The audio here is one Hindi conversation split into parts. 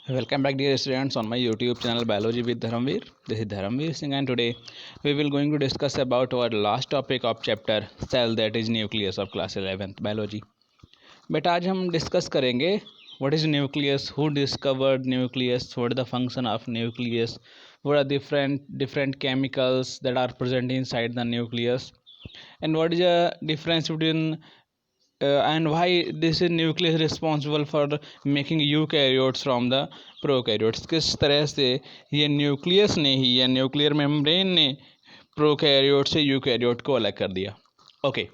Welcome back dear students on my YouTube channel Biology with Dharamveer. This is Dharamveer Singh and today we will going to discuss about our last topic of chapter cell, that is nucleus of class 11th biology. बेटा आज हम डिस्कस करेंगे what is nucleus, who discovered nucleus, what is the function of nucleus, what are different chemicals that are present inside the nucleus, and what is the difference between and why this is nucleus responsible for making eukaryotes from the prokaryotes. किस तरह से ये न्यूक्लियस ने ही या न्यूक्लियर मेम्ब्रेन ने प्रोकैरियोट से यूकैरियोट को अलग कर दिया. Okay,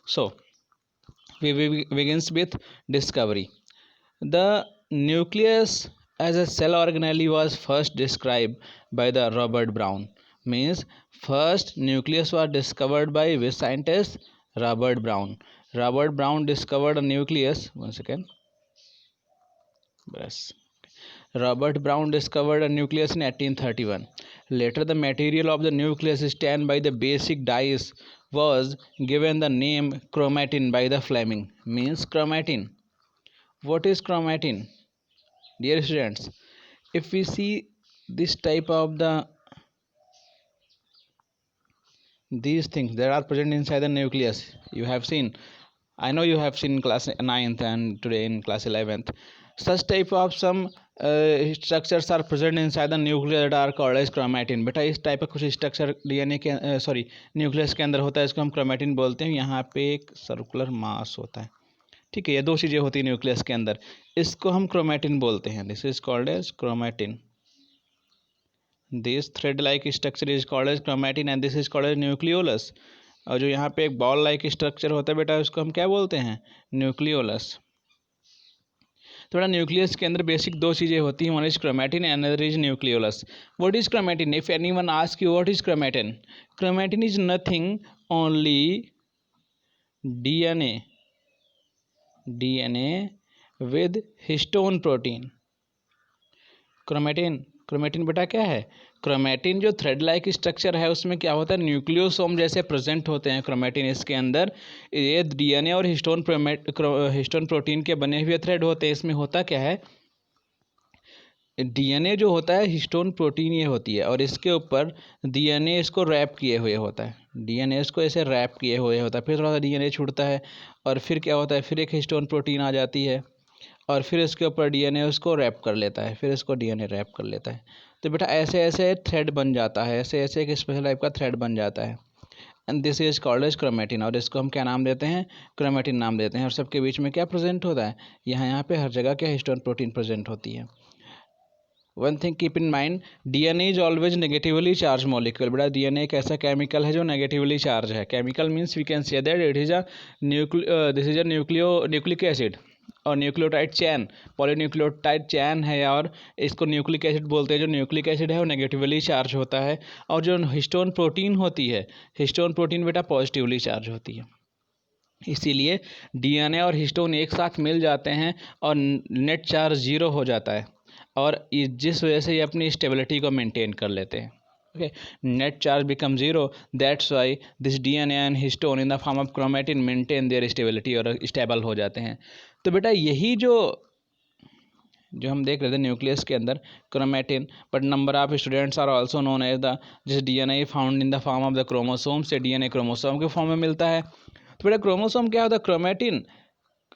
so we begins with discovery. The nucleus as a cell organelle was first described by the Robert Brown. Means first nucleus was discovered by which scientist? Robert Brown. Robert Brown discovered a nucleus. One second. Yes. Robert Brown discovered a nucleus in 1831. Later, the material of the nucleus stand by the basic dyes was given the name chromatin by the Fleming. Means chromatin. What is chromatin? Dear students, if we see this type of these things that are present inside the nucleus, you have seen, I know you have seen in class 9th and today in class 11th, such type of some structures are present inside the nucleus that are called as chromatin. बेटा इस टाइप का कुछ स्ट्रक्चर डीएनए के न्यूक्लियस के अंदर होता है, इसको हम क्रोमेटिन बोलते हैं. यहाँ पे एक सर्कुलर मास होता है, ठीक है, ये दो चीज़ें होती हैं न्यूक्लियस के अंदर, इसको हम क्रोमेटिन बोलते हैं. This is called as chromatin. This thread like structure is called as chromatin and this is called as nucleolus. और जो यहाँ पे एक बॉल लाइक स्ट्रक्चर होता है बेटा, उसको हम क्या बोलते हैं? न्यूक्लियोलस. तो बेटा न्यूक्लियस के अंदर बेसिक दो चीज़ें होती हैं, one is chromatin and other is nucleolus. What is chromatin? If anyone ask you what is chromatin, chromatin is nothing only DNA with histone protein. Chromatin बेटा क्या है? क्रोमेटिन जो थ्रेड लाइक स्ट्रक्चर है उसमें क्या होता है, न्यूक्लियोसोम जैसे प्रेजेंट होते हैं क्रोमेटिन इसके अंदर. ये डीएनए और हिस्टोन प्रोटीन के बने हुए थ्रेड होते हैं. इसमें होता क्या है, डीएनए जो होता है हिस्टोन प्रोटीन ये होती है और इसके ऊपर डीएनए इसको रैप किए हुए होता है. डीएनए इसको ऐसे रैप किए हुए होता है, फिर थोड़ा सा डीएनए छूटता है और फिर क्या होता है, फिर एक हिस्टोन प्रोटीन आ जाती है और फिर इसके ऊपर डीएनए उसको रैप कर लेता है, फिर इसको डीएनए रैप कर लेता है. तो बेटा ऐसे ऐसे थ्रेड बन जाता है, ऐसे ऐसे एक स्पेशल टाइप का थ्रेड बन जाता है and this is called as chromatin. और इसको हम क्या नाम देते हैं? क्रोमेटिन नाम देते हैं. और सबके बीच में क्या प्रेजेंट होता है? यहाँ पे हर जगह क्या हिस्टोन प्रोटीन प्रेजेंट होती है. One thing keep in mind, DNA is always negatively charge molecule. बेटा डीएनए एक ऐसा केमिकल है जो नेगेटिवली चार्ज है. Chemical means we can say that it is this is a nucleic acid और न्यूक्लियोटाइड चैन, पॉलीन्यूक्लियोटाइड चैन है और इसको न्यूक्लिक एसिड बोलते हैं. जो न्यूक्लिक एसिड है वो नेगेटिवली चार्ज होता है और जो हिस्टोन प्रोटीन होती है, हिस्टोन प्रोटीन बेटा पॉजिटिवली चार्ज होती है. इसीलिए डीएनए और हिस्टोन एक साथ मिल जाते हैं और नेट चार्ज जीरो हो जाता है और जिस वजह से ये अपनी स्टेबिलिटी को मेंटेन कर लेते हैं. Okay, net charge become zero, that's why this DNA and histone in the form of chromatin maintain their stability और स्टेबल हो जाते हैं. तो बेटा यही जो हम देख रहे थे न्यूक्लियस के अंदर chromatin, but number of students are also known as the जिस DNA found in the form of the chromosome से डीएनए क्रोमोसोम के फॉर्म में मिलता है. तो बेटा क्रोमोसोम क्या होता है? क्रोमेटिन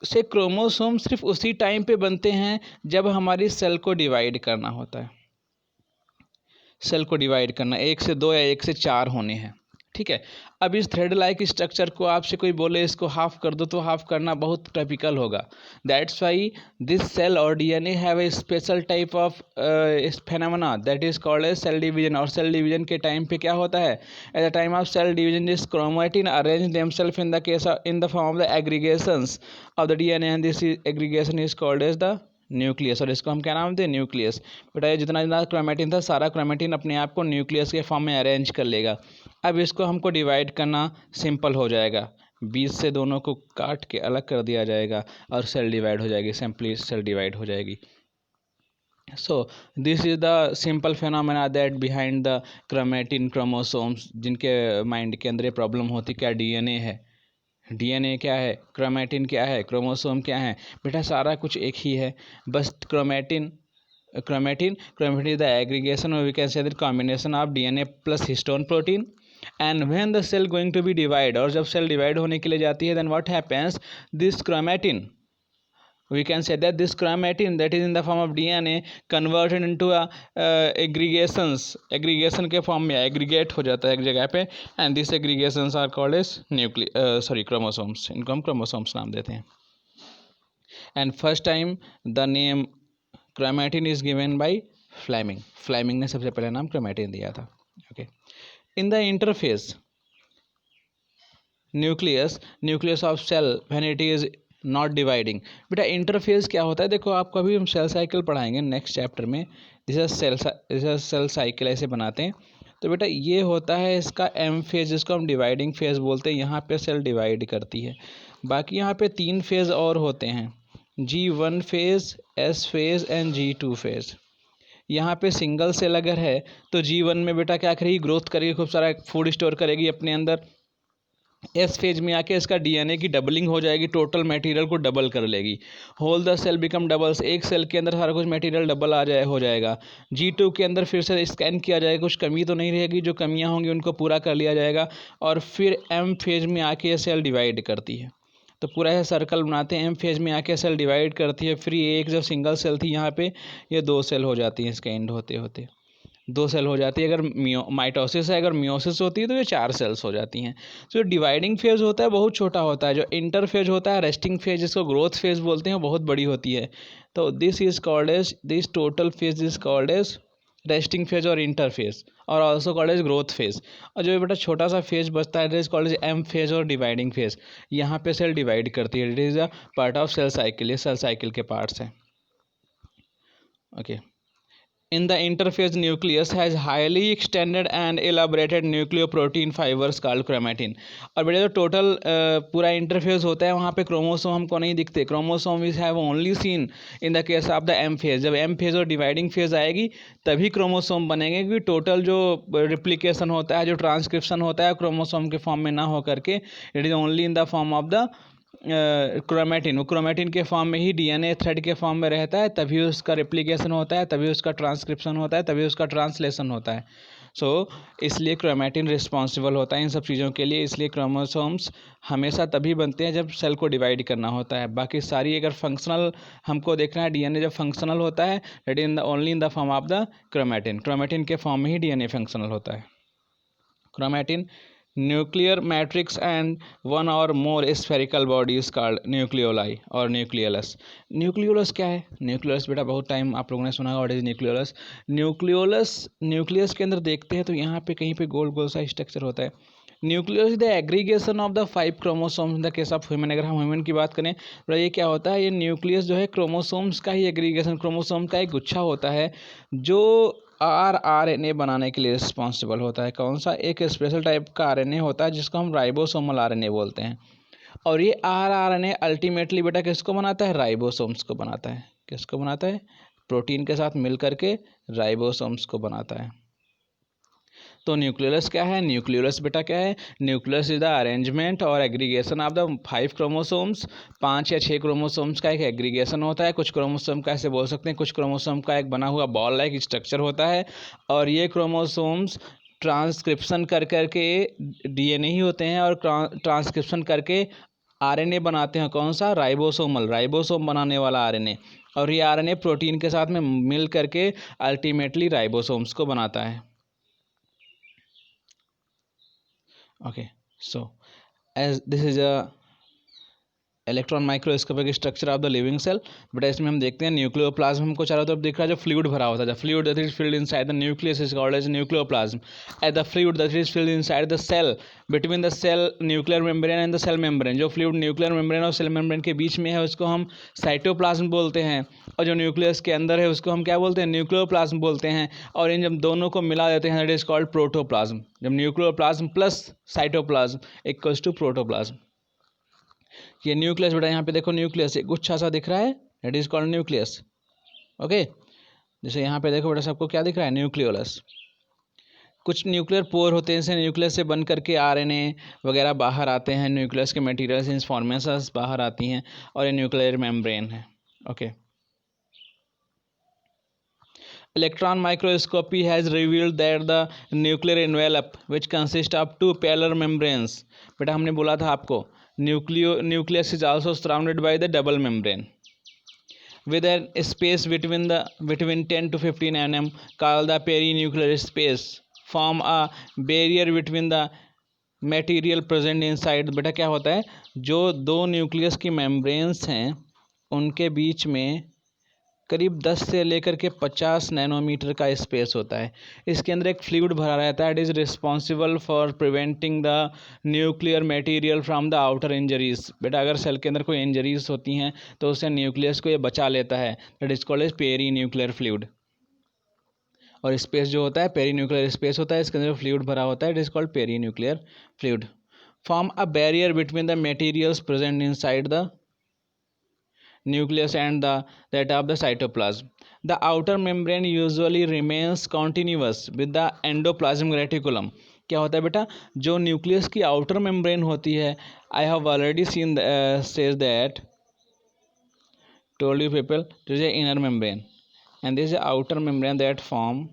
से क्रोमोसोम सिर्फ उसी टाइम पे बनते हैं जब हमारी सेल को डिवाइड करना होता है. सेल को डिवाइड करना 1 से 2 या 1 से 4 होने हैं, ठीक है. अब इस थ्रेड लाइक स्ट्रक्चर को आपसे कोई बोले इसको हाफ कर दो तो हाफ करना बहुत टिपिकल होगा. दैट्स वाई दिस सेल और DNA have a special type of phenomena that is called as cell division. और सेल डिवीजन के टाइम पे क्या होता है, at the time of cell division this chromatin arrange themselves in the case in the form of the aggregations of the DNA and this aggregation is called as the nucleus. और इसको हम क्या नाम दें? न्यूक्लियस. बेटा ये जितना जितना क्रोमेटिन था सारा क्रोमेटिन अपने आप को न्यूक्लियस के फॉर्म में अरेंज कर लेगा. अब इसको हमको डिवाइड करना सिंपल हो जाएगा, बीच से दोनों को काट के अलग कर दिया जाएगा और सेल डिवाइड हो जाएगी, सिंपली सेल डिवाइड हो जाएगी. So this is the simple phenomena that behind the chromatin chromosomes. जिनके माइंड के अंदर ये प्रॉब्लम होती, क्या डीएनए है, डीएनए क्या है, क्रोमेटिन क्या है, क्रोमोसोम क्या है? बेटा सारा कुछ एक ही है, बस chromatin chromatin. Chromatin is the aggregation, or we can say the combination of DNA plus histone protein. And when the cell going to be divide, और जब cell divide होने के लिए जाती है, then what happens, this chromatin, we can say that this chromatin that is in the form of DNA converted into a aggregation के form में aggregate हो जाता है एक जगह पे, and these aggregations are called as chromosomes. इनको हम chromosomes नाम देते हैं. And first time the name chromatin is given by Fleming. Fleming ने सबसे पहले नाम chromatin दिया था. Okay. In the interphase, nucleus of cell when it is not dividing. बेटा इंटरफेस क्या होता है, देखो आपको अभी हम सेल साइकिल पढ़ाएंगे नेक्स्ट चैप्टर में. दिस इज सेल साइकिल ऐसे बनाते हैं. तो बेटा ये होता है इसका एम फेज, जिसको हम डिवाइडिंग फेज बोलते हैं. यहाँ पे सेल डिवाइड करती है. बाकी यहाँ पे 3 फेज और होते हैं, G1 phase, S phase and G2 phase. यहाँ पे सिंगल सेल अगर है तो G1 में बेटा क्या करेगी, ग्रोथ करेगी, खूब सारा फूड स्टोर करेगी अपने अंदर. एस फेज में आके इसका डीएनए की डबलिंग हो जाएगी, टोटल मटेरियल को डबल कर लेगी. Whole the cell become doubles, एक सेल के अंदर सारा कुछ मटेरियल डबल हो जाएगा. G2 के अंदर फिर से स्कैन किया जाएगा, कुछ कमी तो नहीं रहेगी, जो कमियां होंगी उनको पूरा कर लिया जाएगा. और फिर एम फेज में आके ये सेल डिवाइड करती है. तो पूरा यह सर्कल बनाते हैं, एम फेज में आके सेल डिवाइड करती है. फिर एक जो सिंगल सेल थी यहाँ पे, ये 2 सेल हो जाती हैं. इसके एंड होते होते 2 सेल हो जाती है. अगर माइटोसिस है, अगर मियोसिस होती है तो ये 4 सेल्स हो जाती हैं. जो डिवाइडिंग फेज होता है बहुत छोटा होता है. जो इंटरफेज होता है, रेस्टिंग फेज, जिसको ग्रोथ फेज बोलते हैं, बहुत बड़ी होती है. तो this total phase is called as resting phase और इंटरफेज, और also called as growth phase. और जो बेटा छोटा सा फेज बचता है, it is called as M phase और डिवाइडिंग फेज. यहाँ पे सेल डिवाइड करती है. It is a part of cell cycle. ये सेल साइकिल के पार्ट्स हैं. Okay. In the interphase, nucleus has highly extended and elaborated nucleoprotein fibers called chromatin. और बेटा जो टोटल पूरा इंटरफेज होता है, वहाँ पे क्रोमोसोम हमको नहीं दिखते. Chromosome we have only seen in the case of the M phase. जब एम फेज और डिवाइडिंग फेज आएगी तभी क्रोमोसोम बनेंगे, क्योंकि टोटल जो रिप्लिकेशन होता है, जो ट्रांसक्रिप्शन होता है, क्रोमोसोम के फॉर्म में ना हो करके it is only in the form of the chromatin. वो क्रोमेटिन के फॉर्म में ही, डीएनए थ्रेड के फॉर्म में रहता है, तभी उसका रिप्लिकेशन होता है, तभी उसका ट्रांसक्रिप्शन होता है, तभी उसका ट्रांसलेशन होता है. इसलिए क्रोमेटिन रिस्पॉन्सिबल होता है इन सब चीज़ों के लिए. इसलिए क्रोमोसोम्स हमेशा तभी बनते हैं जब सेल को डिवाइड करना होता है. बाकी सारी अगर फंक्शनल हमको देखना है, डीएनए जब फंक्शनल होता है, that is only in the form of the chromatin. Chromatin के फॉर्म में ही डीएनए फंक्शनल होता है. Chromatin nuclear matrix and one और मोर स्फेरिकल बॉडीज कॉल्ड न्यूक्लियोलाई और न्यूक्लियोलस. न्यूक्लियोलस क्या है? न्यूक्लियोलस बेटा बहुत टाइम आप लोगों ने सुना होगा, व्हाट इज न्यूक्लियोलस. न्यूक्लियस के अंदर देखते हैं तो यहाँ पे कहीं पे गोल गोल सा स्ट्रक्चर होता है. Nucleus the aggregation of the 5 chromosomes in the case of human. अगर हम ह्यूमन की बात करें तो ये क्या होता है, ये न्यूक्लियस जो है क्रोमोसोम्स का ही एग्रीगेशन, क्रोमोसोम का एक गुच्छा होता है जो आरएनए बनाने के लिए रिस्पॉन्सिबल होता है. कौन सा? एक स्पेशल टाइप का आरएनए होता है जिसको हम राइबोसोमल आरएनए बोलते हैं. और ये आरएनए अल्टीमेटली बेटा किसको बनाता है? राइबोसोम्स को बनाता है. किसको बनाता है? प्रोटीन के साथ मिल करके राइबोसोम्स को बनाता है. तो न्यूक्लियस क्या है? न्यूक्लियस बेटा क्या है? न्यूक्लियस इज द अरेंजमेंट और एग्रीगेशन ऑफ द 5 क्रोमोसोम्स. 5 या 6 क्रोमोसोम्स का एक एग्रीगेशन होता है. कुछ क्रोमोसोम का ऐसे बोल सकते हैं, कुछ क्रोमोसोम का एक बना हुआ बॉल लाइक स्ट्रक्चर होता है. और ये क्रोमोसोम्स ट्रांसक्रिप्शन कर करके डीएनए ही होते हैं, और ट्रांसक्रिप्शन करके आरएनए बनाते हैं. कौन सा? राइबोसोम बनाने वाला आरएनए. और ये आरएनए प्रोटीन के साथ में मिल करके अल्टीमेटली राइबोसोम्स को बनाता है. Okay, so as this is a electron microscopic structure of the living cell. But इसमें हम देखते हैं न्यूक्लियोप्लाज्म हमको चारों तरफ दिख रहा है, जो फ्लूइड भरा होता है. Fluid that is filled inside the nucleus is called as nucleoplasm. As the fluid that is filled inside the cell between the cell nuclear membrane and the cell membrane. जो फ्लूइड न्यूक्लियर मेम्ब्रेन और सेल मेम्ब्रेन के बीच में है उसको हम साइटोप्लाज्म बोलते हैं. और जो न्यूक्लियस के अंदर है उसको हम क्या बोलते हैं? न्यूक्लियोप्लाज्म बोलते हैं. और इन जब दोनों को मिला देते हैं, दैट इज कॉल्ड प्रोटोप्लाज्म. जब nucleoplasm plus cytoplasm equals to protoplasm. ये न्यूक्लियस बेटा, यहाँ पे देखो न्यूक्लियस एक गुच्छा सा दिख रहा है, it is called nucleus. Okay, जैसे यहाँ पे देखो बेटा सबको क्या दिख रहा है? न्यूक्लियोलस. कुछ न्यूक्लियर पोर होते हैं, जैसे न्यूक्लियस से बन करके आरएनए वगैरह बाहर आते हैं, न्यूक्लियस के मटेरियल्स इन्फॉर्मेशंस बाहर आती हैं, और ये न्यूक्लियर मेम्ब्रेन है. Okay, Electron microscopy has revealed that the nuclear envelope, which consists of two parallel membranes, बेटा हमने बोला था आपको nucleus is also surrounded by the double membrane with a space between 10 to 15 nm called the perinuclear space, form a barrier between the material present inside. बेटा क्या होता है, जो दो न्यूक्लियस की मेम्ब्रेन्स हैं उनके बीच में करीब 10 से लेकर के 50 नैनोमीटर का स्पेस होता है। इसके अंदर एक फ्लूइड भरा रहता है। It is responsible for preventing the nuclear material from the outer injuries. बेटा अगर सेल के अंदर कोई इंजरीज होती हैं तो उससे न्यूक्लियस को ये बचा लेता है। That is called as perinuclear fluid. और स्पेस जो होता है पेरी न्यूक्लियर स्पेस होता है, इसके अंदर फ्लूइड भरा होता है। It is called perinuclear fluid. Form a barrier between the materials present inside the nucleus and that of the cytoplasm. The outer membrane usually remains continuous with the endoplasmic reticulum. क्या होता है बेटा, जो न्यूक्लियस की आउटर मेम्ब्रेन होती है, I have already seen says that told you people this is inner membrane and this is outer membrane that form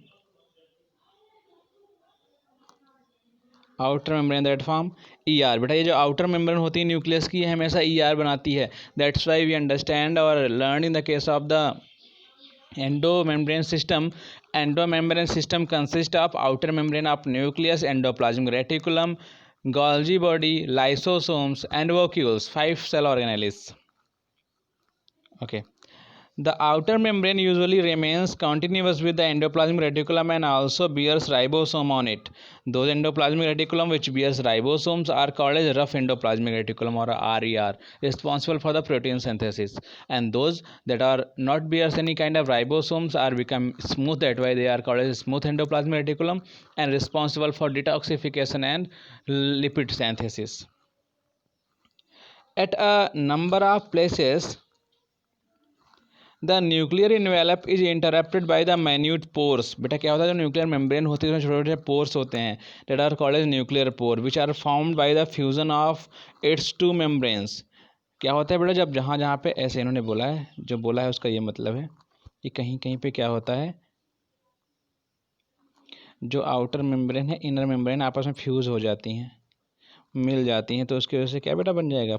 ER। बेटा ये जो आउटर मेम्ब्रेन होती है न्यूक्लियस की, ये हमेशा ER बनाती है। दैट्स वाई वी अंडरस्टैंड और learn in the case of the endomembrane system. Endomembrane system consist of outer membrane of nucleus, endoplasmic reticulum, Golgi body, lysosomes and vacuoles, 5 cell organelles. Okay, the outer membrane usually remains continuous with the endoplasmic reticulum and also bears ribosome on it. Those endoplasmic reticulum which bears ribosomes are called as rough endoplasmic reticulum or RER, responsible for the protein synthesis. And those that are not bears any kind of ribosomes are become smooth, that way they are called as smooth endoplasmic reticulum and responsible for detoxification and lipid synthesis. At a number of places the nuclear envelope is interrupted by the minute pores. बेटा क्या होता है, जो न्यूक्लियर मेम्ब्रेन होती है उसमें छोटे छोटे पोर्स होते हैं, that are called as nuclear pore, which are formed by the fusion of its two membranes. क्या होता है बेटा, जब जहाँ जहाँ पे ऐसे इन्होंने बोला है, जो बोला है उसका ये मतलब है कि कहीं कहीं पे क्या होता है, जो आउटर मेम्ब्रेन है इनर मेम्ब्रेन आपस में फ्यूज हो जाती हैं, मिल जाती हैं, तो उसकी वजह से क्या बेटा बन जाएगा,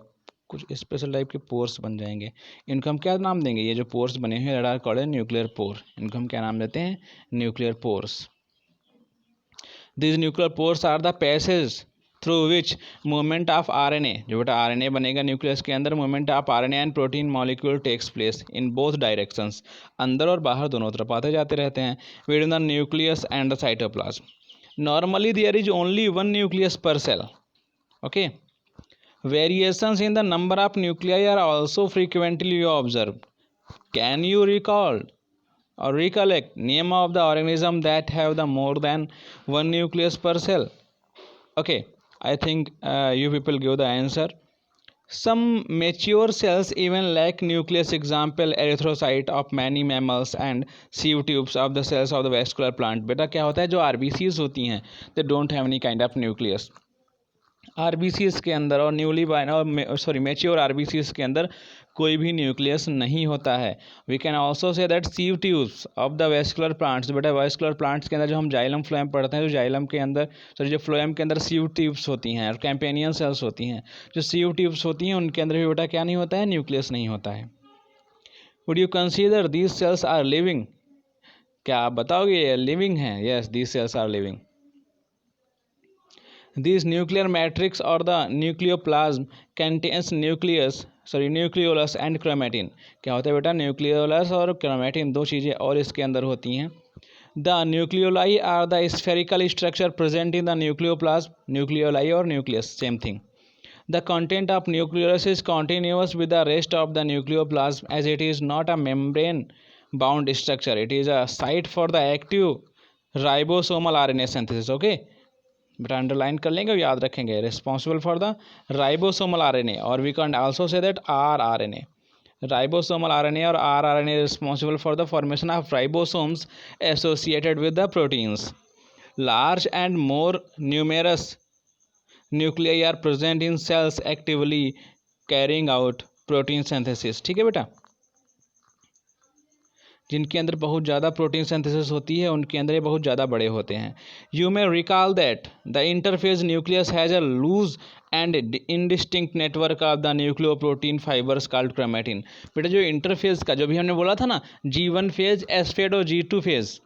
कुछ स्पेशल टाइप के पोर्स बन जाएंगे। इनको हम क्या नाम देंगे, ये जो पोर्स बने हैं that are called nuclear pore, इनको हम क्या नाम देते हैं, nuclear pores. This nuclear pores are the passage through which movement of RNA, जो बेटा आरएनए बनेगा न्यूक्लियस के अंदर, movement of RNA and protein molecule takes place in both directions, अंदर और बाहर दोनों तरफ आते जाते रहते हैं, between the nucleus and the cytoplasm. Normally there is only one nucleus per cell. Okay, variations in the number of nuclei are also frequently observed. Can you recall or recollect name of the organism that have the more than one nucleus per cell? Okay, I think you people give the answer. Some mature cells even lack nucleus, example erythrocyte of many mammals and sieve tubes of the cells of the vascular plant. बेटा क्या होता है, जो RBCs होती हैं they don't have any kind of nucleus. RBCs के अंदर और मैच्योर RBCs के अंदर कोई भी न्यूक्लियस नहीं होता है। We can also say that sieve tubes of the vascular plants. बेटा वेस्कुलर प्लांट्स के अंदर जो हम जाइलम फ्लोएम पढ़ते हैं, जो जाइलम के अंदर जो फ्लोएम के अंदर सीव ट्यूब्स होती हैं और कैम्पेनियन सेल्स होती हैं, जो सीव ट्यूब्स होती हैं उनके अंदर भी बेटा क्या नहीं होता है, न्यूक्लियस नहीं होता है। Would you consider these cells are living? क्या आप बताओगे ये लिविंग हैं? Yes, these cells are living. This nuclear matrix or the nucleoplasm contains nucleolus and chromatin। क्या होता है बेटा, न्यूक्लियोलस और क्रोमेटिन दो चीज़ें और इसके अंदर होती हैं। The nucleoli are the spherical structure present in the nucleoplasm। nucleoli और nucleus same thing। The content of nucleolus is continuous with the rest of the nucleoplasm as it is not a membrane bound structure, it is a site for the active ribosomal RNA synthesis। okay, बेटा अंडरलाइन कर लेंगे और याद रखेंगे, responsible for the ribosomal RNA, और we can also say that rRNA। Ribosomal RNA और rRNA responsible for the formation of ribosomes associated with the proteins. Large and more numerous nuclei are present in cells actively carrying out protein synthesis. ठीक है बेटा, जिनके अंदर बहुत ज़्यादा प्रोटीन सिंथेसिस होती है उनके अंदर ये बहुत ज़्यादा बड़े होते हैं। You may recall that the interphase nucleus has a loose and indistinct network of the nucleoprotein fibres called chromatin. बेटा जो इंटरफेस का जो भी हमने बोला था ना, G1 फेज, S फेज और G2 फेज,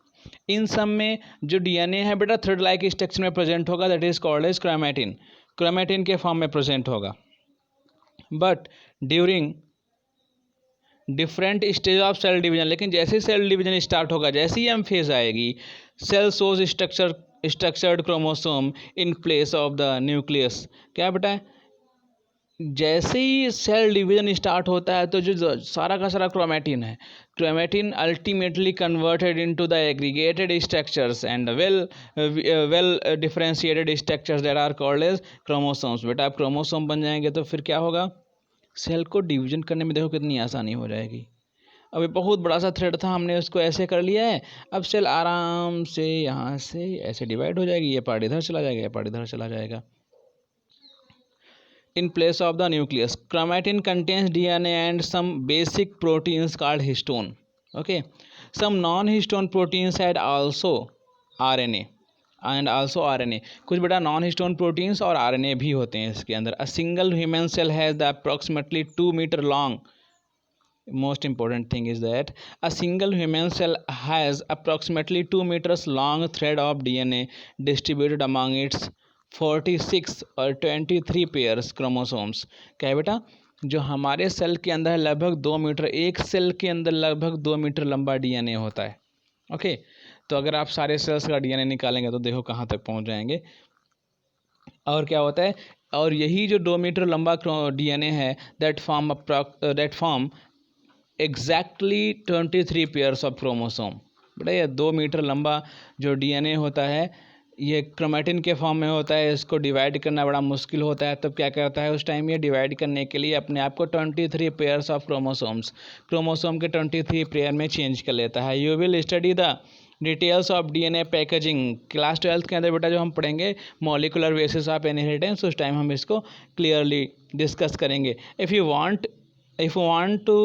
इन सब में जो डीएनए है बेटा थ्रेड लाइक स्ट्रक्चर में प्रेजेंट होगा, that is called as chromatin. Chromatin के फॉर्म में प्रेजेंट होगा। But during different stage of cell division, लेकिन जैसे सेल डिवीजन स्टार्ट होगा, जैसे ही एम फेज आएगी, cell shows structured chromosome in place of the nucleus. क्या बेटा, जैसे ही सेल डिवीजन स्टार्ट होता है तो जो सारा का सारा क्रोमैटिन है, chromatin ultimately converted into the aggregated structures and well differentiated structures that are called as chromosomes. बेटा आप क्रोमोसोम बन जाएंगे तो फिर क्या होगा, सेल को डिवीजन करने में देखो कितनी आसानी हो जाएगी। अब ये बहुत बड़ा सा थ्रेड था, हमने उसको ऐसे कर लिया है, अब सेल आराम से यहाँ से ऐसे डिवाइड हो जाएगी, ये पार्ट इधर चला जाएगा, ये पार्ट इधर चला जाएगा। In place of the nucleus, chromatin contains DNA and some basic proteins called histone. Okay, some non-histone proteins had also RNA and also RNA. कुछ बेटा नॉन हिस्टोन प्रोटीन्स और RNA भी होते हैं इसके अंदर। A single human cell has the approximately 2 meter long. Most important thing is that a single human cell has approximately 2 meters long thread of DNA distributed among its 46 और 23 पेयर्स क्रोमोसोम्स। क्या है बेटा, जो हमारे सेल के अंदर लगभग 2 मीटर, एक सेल के अंदर लगभग 2 मीटर लंबा डीएनए होता है। ओके, तो अगर आप सारे सेल्स का डीएनए निकालेंगे तो देखो कहाँ तक पहुँच जाएंगे। और क्या होता है, और यही जो 2 मीटर लंबा डीएनए है, that form exactly 23 pairs of chromosome. बेटा ये 2 मीटर लंबा जो डीएनए होता है, ये क्रोमैटिन के फॉर्म में होता है। इसको डिवाइड करना बड़ा मुश्किल होता है, तब क्या करता है उस टाइम, ये डिवाइड करने के लिए अपने आप को 23 पेयर्स ऑफ क्रोमोसोम के 23 पेयर में चेंज कर लेता है। You will study the details of DNA packaging class 12th के अंदर बेटा, जो हम पढ़ेंगे मॉलिकुलर बेसिस ऑफ इनहेरिटेंस, उस टाइम हम इसको क्लियरली डिस्कस करेंगे। If you want to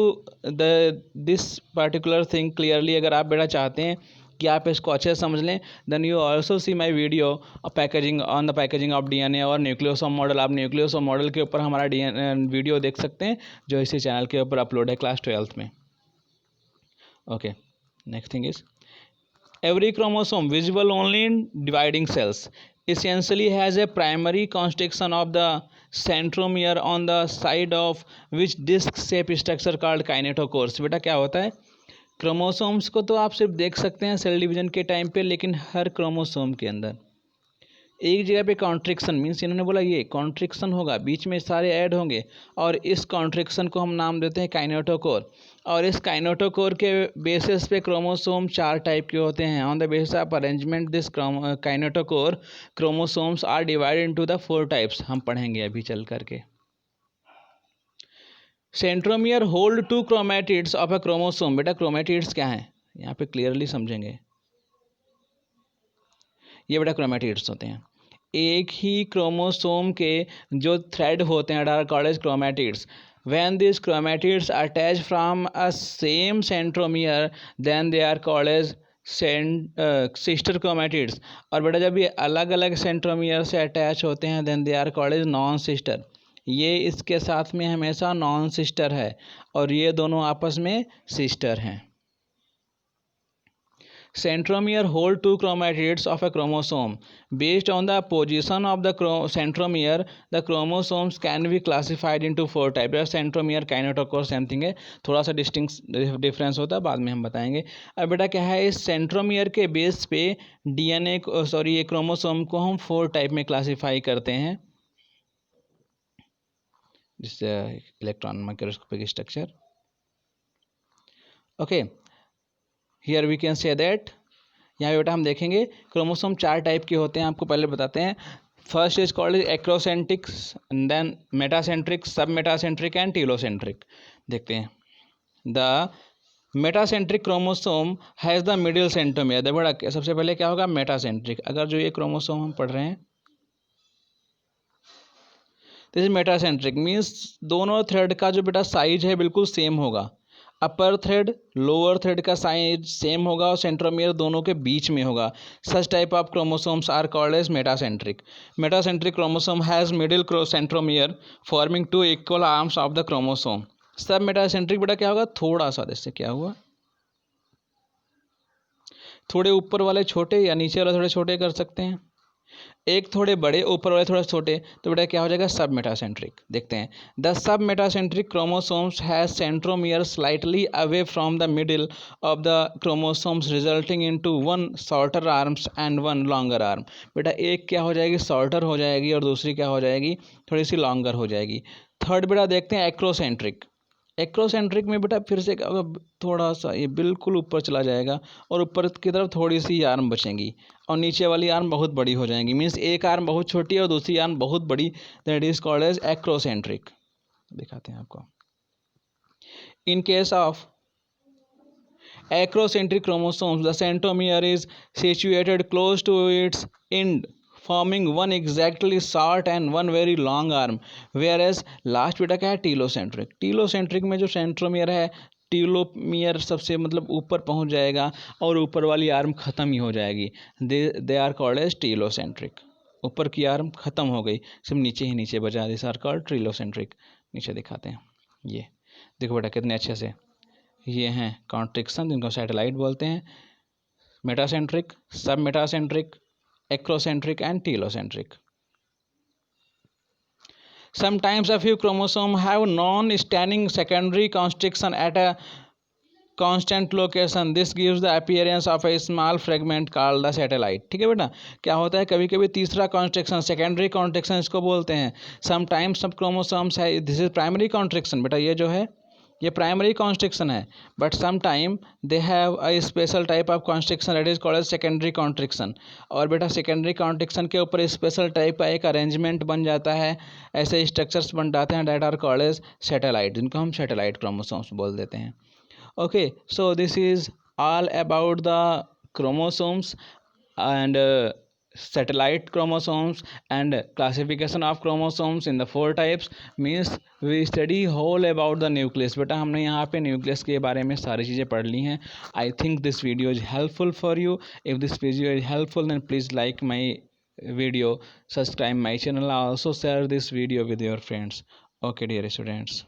this particular thing clearly, अगर आप बेटा चाहते हैं कि आप इसको अच्छे से समझ लें, then you also see my video packaging on the packaging of DNA और न्यूक्लियोसोम मॉडल। आप न्यूक्लियोसोम मॉडल के ऊपर हमारा वीडियो देख सकते हैं, जो इसी चैनल के ऊपर अपलोड है क्लास 12th में। Okay, next thing is every chromosome visible only in dividing cells essentially has a primary constriction of the centromere on the side of which disc shape structure called kinetochores। बेटा क्या होता है, क्रोमोसोम्स को तो आप सिर्फ देख सकते हैं सेल डिवीजन के टाइम पे, लेकिन हर क्रोमोसोम के अंदर एक जगह पे कॉन्ट्रिक्शन, मीन्स इन्होंने बोला ये कॉन्ट्रिक्शन होगा, बीच में सारे ऐड होंगे, और इस कॉन्ट्रिक्शन को हम नाम देते हैं काइनेटोकोर। और इस काइनेटोकोर के बेसिस पे क्रोमोसोम 4 टाइप के होते हैं। On the basis of arrangement this kinetochore chromosomes are divided into the 4 types. हम पढ़ेंगे अभी चल करके। Centromere hold 2 chromatids of a chromosome. बेटा क्रोमैटिड्स क्या है, यहाँ पे क्लियरली समझेंगे। ये बेटा क्रोमैटिड्स होते हैं, एक ही क्रोमोसोम के जो थ्रेड होते हैं are called as chromatids. When these chromatids attach from a same centromere, then they are called as sister chromatids। और बेटा जब ये अलग अलग सेंट्रोमियर से अटैच होते हैं, then they are called as non sister. ये इसके साथ में हमेशा नॉन सिस्टर है और ये दोनों आपस में सिस्टर हैं। Centromere hold 2 chromatids of a chromosome. Based on the position of the centromere, the chromosomes can be classified into 4 types। Centromere kinetochore same thing है, थोड़ा सा डिफरेंस होता है, बाद में हम बताएंगे। अब बेटा क्या है, इस सेंट्रोमियर के बेस पे डीएनए ये क्रोमोसोम को हम 4 टाइप में क्लासीफाई करते हैं, जिससे electron microscopic structure. Okay, here we can say that, यहाँ बेटा हम देखेंगे क्रोमोसोम 4 टाइप के होते हैं, आपको पहले बताते हैं। First is called acrocentric, then metacentric, submetacentric and telocentric. देखते हैं। The metacentric chromosome has the middle centromere. बेटा सबसे पहले क्या होगा, मेटासेंट्रिक। अगर जो ये क्रोमोसोम हम पढ़ रहे हैं, दिस इज मेटासेंट्रिक, मीन्स दोनों थ्रेड का जो बेटा साइज है बिल्कुल सेम होगा। अपर थ्रेड लोअर थ्रेड का साइज सेम होगा और सेंट्रोमियर दोनों के बीच में होगा. Such type of chromosomes are called as metacentric. Metacentric chromosome has middle centromere forming two equal arms of the chromosome. Submetacentric बेटा क्या होगा, थोड़ा सा जैसे क्या हुआ, थोड़े ऊपर वाले छोटे या नीचे वाले थोड़े छोटे कर सकते हैं. एक थोड़े बड़े ऊपर वाले थोड़े छोटे, तो बेटा क्या हो जाएगा, सब मेटासेंट्रिक. देखते हैं. The sub metacentric chromosomes has centromere slightly away from the middle of the chromosomes resulting into one shorter arms and one longer arm. बेटा एक क्या हो जाएगी, शॉर्टर हो जाएगी और दूसरी क्या हो जाएगी, थोड़ी सी लॉन्गर हो जाएगी. थर्ड बेटा देखते हैं एक्रोसेंट्रिक. एक्रोसेंट्रिक में बेटा फिर से क्या होगा, थोड़ा सा ये बिल्कुल ऊपर चला जाएगा और ऊपर की तरफ थोड़ी सी आर्म बचेंगी और नीचे वाली आर्म बहुत बड़ी हो जाएंगी. मीन्स एक आर्म बहुत छोटी है और दूसरी आर्म बहुत बड़ी. That is called as acrocentric. दिखाते हैं आपको. In case of acrocentric chromosomes, the centromere is situated close to its end, forming one exactly short and one very long arm. Whereas last बेटा क्या है, टीलोसेंट्रिक. टीलोसेंट्रिक में जो सेंट्रोमियर है, टीलोमियर सबसे मतलब ऊपर पहुंच जाएगा और ऊपर वाली आर्म खत्म ही हो जाएगी. They are called as telocentric. ऊपर की आर्म खत्म हो गई, सिर्फ नीचे ही नीचे बचा. This are called telocentric. नीचे दिखाते हैं. ये देखो बेटा कितने अच्छे से ये हैं कॉन्ट्रिक्शन, जिनको सैटेलाइट बोलते हैं. मेटासेंट्रिक, सब metacentric, acrocentric and telocentric. Sometimes a few chromosome have non standing secondary constriction at a constant location. This gives the appearance of A small fragment called the satellite. ठीक है बेटा, क्या होता है कभी कभी तीसरा कॉन्स्ट्रिक्शन, सेकेंडरी कॉन्स्ट्रिक्शन इसको बोलते हैं. समटाइम्स सब क्रोमोसोम्स है, दिस इज प्राइमरी कॉन्स्ट्रिक्शन. बेटा ये जो है ये प्राइमरी कॉन्स्ट्रिक्शन है, but some time they have a special type of constriction that is called as secondary constriction. और बेटा सेकेंडरी कॉन्स्ट्रिक्शन के ऊपर स्पेशल टाइप का एक अरेंजमेंट बन जाता है, ऐसे स्ट्रक्चर्स बन जाते हैं that are called as satellite, जिनको हम सैटेलाइट क्रोमोसोम्स बोल देते हैं. Okay, so this is all about the chromosomes and satellite chromosomes and classification of chromosomes in the 4 types. Means we study whole about the nucleus. बेटा हमने यहाँ पे nucleus के बारे में सारी चीज़ें पढ़ ली हैं. I think this video is helpful for you. If this video is helpful, then please like my video, subscribe my channel, also share this video with your friends. Okay dear students.